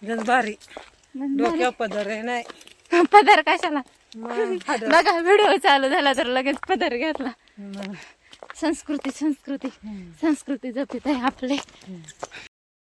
गंजबारी डोक्यावर पदर आहे नाही पदर कशाला मग हाडं. बघा व्हिडिओ चालू झाला तर लगेच पदर घेतला. मग. संस्कृती संस्कृती संस्कृती जपित आहे आपले.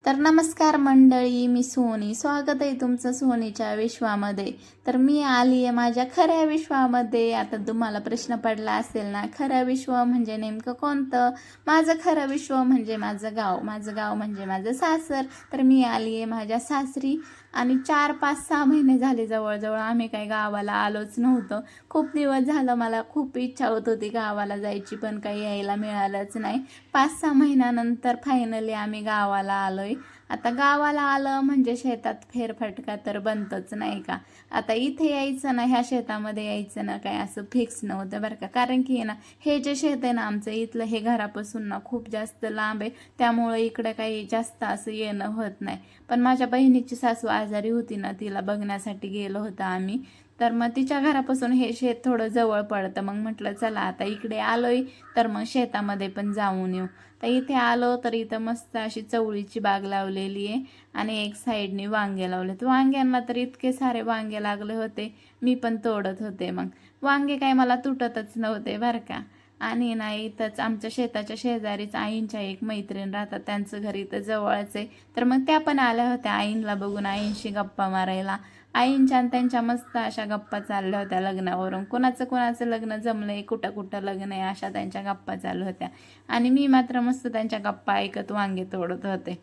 तर नमस्कार मंडळी, मी सोनी. स्वागत आहे तुमचं सोनीच्या विश्वामध्ये. तर मी आली आहे माझ्या खऱ्या विश्वामध्ये. आता तुम्हाला प्रश्न पडला असेल ना, खरं विश्व म्हणजे नेमकं कोणतं? माझं खरं विश्व म्हणजे माझं गाव. माझं गाव म्हणजे माझं सासर. तर मी आली आहे माझ्या सासरी आणि 4-5-6 महिने झाले जवळजवळ आम्ही काही गावाला आलोच नव्हतं. खूप दिवस झालं मला खूप इच्छा होत होती गावाला जायची, पण काही यायला मिळालंच नाही. 5-6 महिन्यानंतर फायनली आम्ही गावाला आलोय. आता गावाला आलं म्हणजे शेतात फेरफटका तर बनतच नाही का. आता इथे यायचं ना, ह्या शेतामध्ये यायचं ना, काय असं फिक्स नव्हतं बरं का. कारण की ना, हे जे शेत आहे ना आमचं इथलं, हे घरापासून ना खूप जास्त लांब आहे. त्यामुळं इकडे काही जास्त असं येणं होत नाही. पण माझ्या बहिणीची सासू आजारी होती ना, तिला बघण्यासाठी गेलो होतो आम्ही. तर मग तिच्या घरापासून हे शेत थोडं जवळ पडतं. मग म्हटलं चला आता इकडे आलोय तर मग शेतामध्ये पण जाऊन येऊ. तर इथे आलो तर इथं मस्त अशी चवळीची बाग लावलेली आहे आणि एक साईडने वांगे लावलेत. वांग्यांना तर इतके सारे वांगे लागले होते, मी पण तोडत होते. मग वांगे काय मला तुटतच नव्हते बरं का. आणि नाही इथंच आमच्या शेताच्या शेजारीच आईंच्या एक मैत्रीण राहतात, त्यांचं घर इथं जवळच आहे. तर मग त्या पण आल्या होत्या आईंला बघून, आईंशी गप्पा मारायला. आईंच्या आणि त्यांच्या मस्त अशा गप्पा चालल्या होत्या लग्नावरून. कुणाचं लग्न जमलंय, कुठं कुठं लग्न आहे, अशा त्यांच्या गप्पा चालू होत्या. आणि मी मात्र मस्त त्यांच्या गप्पा ऐकत वांगे तोडत होते.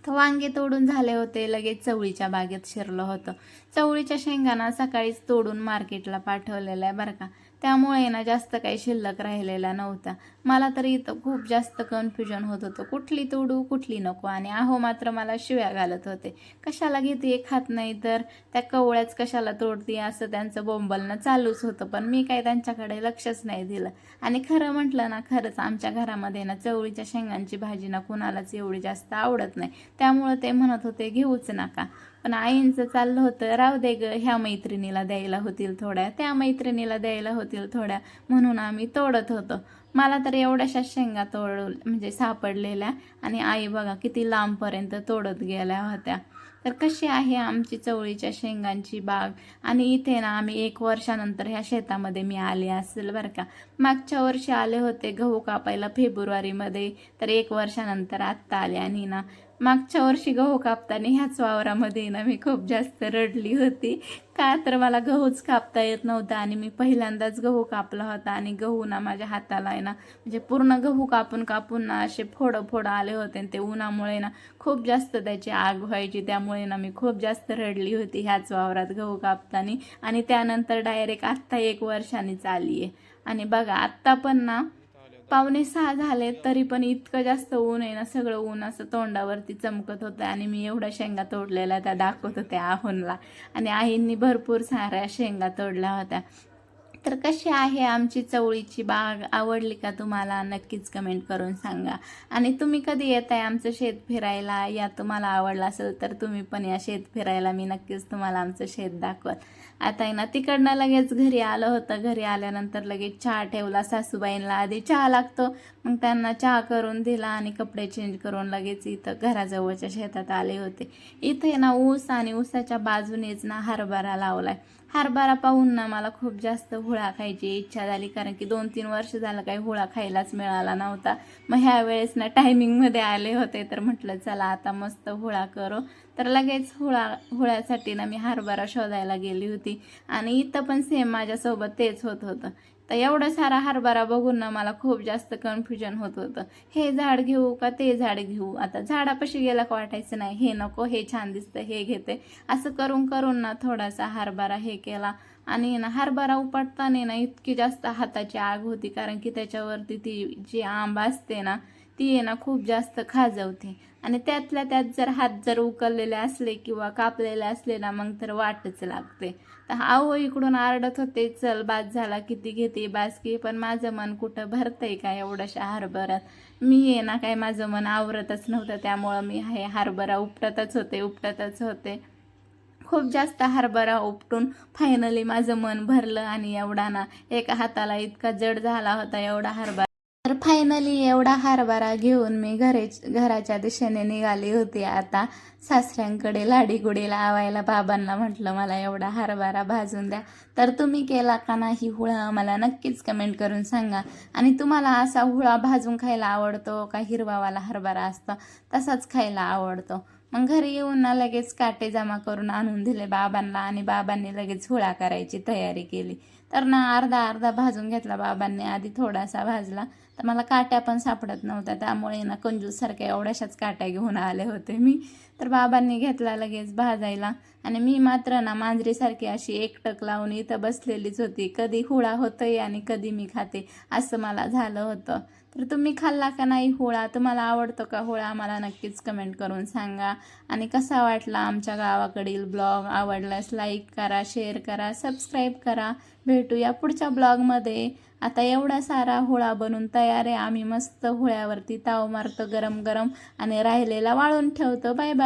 तर वांगे तोडून झाले होते, लगेच चवळीच्या बागेत शिरलं होतं. चवळीच्या शेंगाना सकाळीच तोडून मार्केटला पाठवलेलं आहे बरं का. त्यामुळे ना जास्त काही शिल्लक राहिलेला नव्हता. मला तर इथं खूप जास्त कन्फ्युजन होत होतं, कुठली तोडू कुठली नको. आणि आहो मात्र मला शिव्या घालत होते, कशाला घेते, खात नाही तर, त्या कवळ्याच कशाला तोडते, असं त्यांचं बोंबलणं चालूच होतं. पण मी काही त्यांच्याकडे लक्षच नाही दिलं. आणि खरं म्हटलं ना, खरंच आमच्या घरामध्ये ना चवळीच्या शेंगांची भाजी ना कुणालाच एवढी जास्त आवडत नाही. त्यामुळं ते म्हणत होते घेऊच नका. पण आईंचं चाललं होतं राहू दे ग, ह्या मैत्रिणीला द्यायला होतील थोड्या, त्या मैत्रिणीला द्यायला होतील थोड्या, म्हणून आम्ही तोडत होतो. मला तर एवढ्याशा शेंगा म्हणजे सापडलेल्या. आणि आई बघा किती लांबपर्यंत तोडत गेल्या होत्या. तर कशी आहे आमची चवळीच्या शेंगांची बाग. आणि इथे ना आम्ही 1 वर्षानंतर ह्या शेतामध्ये मी आले असेल बरं का. मागच्या वर्षी आले होते गहू कापायला फेब्रुवारीमध्ये, तर 1 वर्षानंतर आत्ता आले. आणि ना मागच्या वर्षी गहू कापताना ह्याच वावरामध्ये ना मी खूप जास्त रडली होती. का तर मला गहूच कापता येत नव्हता आणि मी पहिल्यांदाच गहू कापला होता. आणि गहू ना माझ्या हाताला आहे ना, म्हणजे पूर्ण गहू कापून कापून ना असे फोडं आले होते. आणि ते उन्हामुळे ना खूप जास्त त्याची आग व्हायची. त्यामुळे ना मी खूप जास्त रडली होती ह्याच वावरात गहू कापताना. आणि त्यानंतर डायरेक्ट आत्ता 1 वर्षांनीच आली आहे. आणि बघा आत्ता पण ना 5:45 झाले तरी पण इतकं जास्त ऊन आहे ना, सगळं ऊन असं तोंडावरती चमकत होतं. आणि मी एवढ्या शेंगा तोडलेल्या त्या दाखवत होत्या आहोनला. आणि आईंनी भरपूर साऱ्या शेंगा तोडल्या होत्या. तर कशी आहे आमची चवळीची बाग? आवडली का तुम्हाला? नक्कीच कमेंट करून सांगा. आणि तुम्ही कधी येत आहे आमचं शेत फिरायला, या तुम्हाला आवडलं असेल तर तुम्ही पण या शेत फिरायला. मी नक्कीच तुम्हाला आमचं शेत दाखवत. आता आहे ना तिकडनं लगेच घरी आलं होतं. घरी आल्यानंतर लगेच चहा ठेवला. सासूबाईंना आधी चहा लागतो, मग त्यांना चहा करून दिला आणि कपडे चेंज करून लगेच इथं घराजवळच्या शेतात आले होते. इथे ना ऊस आणि ऊसाच्या बाजूनेच ना हरभरा लावलाय. हरभरा पाहून ना मला खूप जास्त हुळा खायची इच्छा झाली. कारण की 2-3 वर्ष झालं काही हुळा खायलाच मिळाला नव्हता. मग ह्या वेळेस ना टायमिंगमध्ये आले होते, तर म्हटलं चला आता मस्त हुळा करू. तर लगेच हुळ्यासाठी ना मी हरभरा शोधायला गेली होती. आणि इथं पण सेम माझ्यासोबत तेच होत होतं. तर एवढा सारा हरभरा बघून ना मला खूप जास्त कन्फ्युजन होत होतं, हे झाड घेऊ का ते झाड घेऊ. आता झाडापाशी गेला का वाटायचं नाही हे नको, हे छान दिसतं हे घेते. असं करून करून ना थोडासा हरभरा हे केला. आणि ना हरभरा उपटताना ना इतकी जास्त हाताची आग होती, कारण की त्याच्यावरती ती जी आंब असते ना ती आहे ना खूप जास्त खाजवते. आणि त्यातल्या त्यात हात उकललेले असले किंवा कापलेले असले ना, मग तर वाटच लागते. तर आहो इकडून आरडत होते चल बास झाला, किती घेते बास की. पण माझं मन कुठं भरतंय का एवढ्याशा हरभऱ्यात. मी आहे ना काय माझं मन आवरतच नव्हतं. त्यामुळं मी हे हरभरा उपटतच होते. खूप जास्त हरभरा उपटून फायनली माझं मन भरलं. आणि एवढा ना एका हाताला इतका जड झाला होता एवढा हरभरा. तर फायनली एवढा हरभरा घेऊन मी घराच्या दिशेने निघाली होती. आता सासऱ्यांकडे लाडीगुडी लावायला बाबांना म्हटलं मला एवढा हरभरा भाजून द्या. तर तुम्ही केला का नाही हुळा मला नक्कीच कमेंट करून सांगा. आणि तुम्हाला असा हुळा भाजून खायला आवडतो का हिरवावाला हरभरा असतो तसाच खायला आवडतो? मग घरी येऊन ना लगेच काटे जमा करून आणून दिले बाबांना आणि बाबांनी लगेच हुळा करायची तयारी केली. तर ना अर्धा भाजून घेतला बाबांनी. आधी थोडासा भाजला तर मला काट्या पण सापडत नव्हत्या, त्यामुळे ना कंजूससारख्या एवढ्याशाच काट्या घेऊन आले होते मी. तर बाबांनी घेतला लगेच भाजायला आणि मी मात्र ना मांजरीसारखी अशी एकटक लावून इथं बसलेलीच होती. कधी हुळा होतोय आणि कधी मी खाते असं मला झालं होतं. तर तुम्ही खाल्ला का नाही हुळा? तुम्हाला आवडतो का हुळा? मला नक्कीच कमेंट करून सांगा. आणि कसा वाटला आमच्या गावाकडील ब्लॉग? आवडल्यास लाईक करा, शेअर करा, सबस्क्राईब करा. भेटूया पुढच्या ब्लॉगमध्ये. आता एवढा सारा हुळा बनून तयार आहे. आम्ही मस्त हुळ्यावरती ताव मारतो गरम गरम आणि राहिलेला वाळून ठेवतो. Bye bye.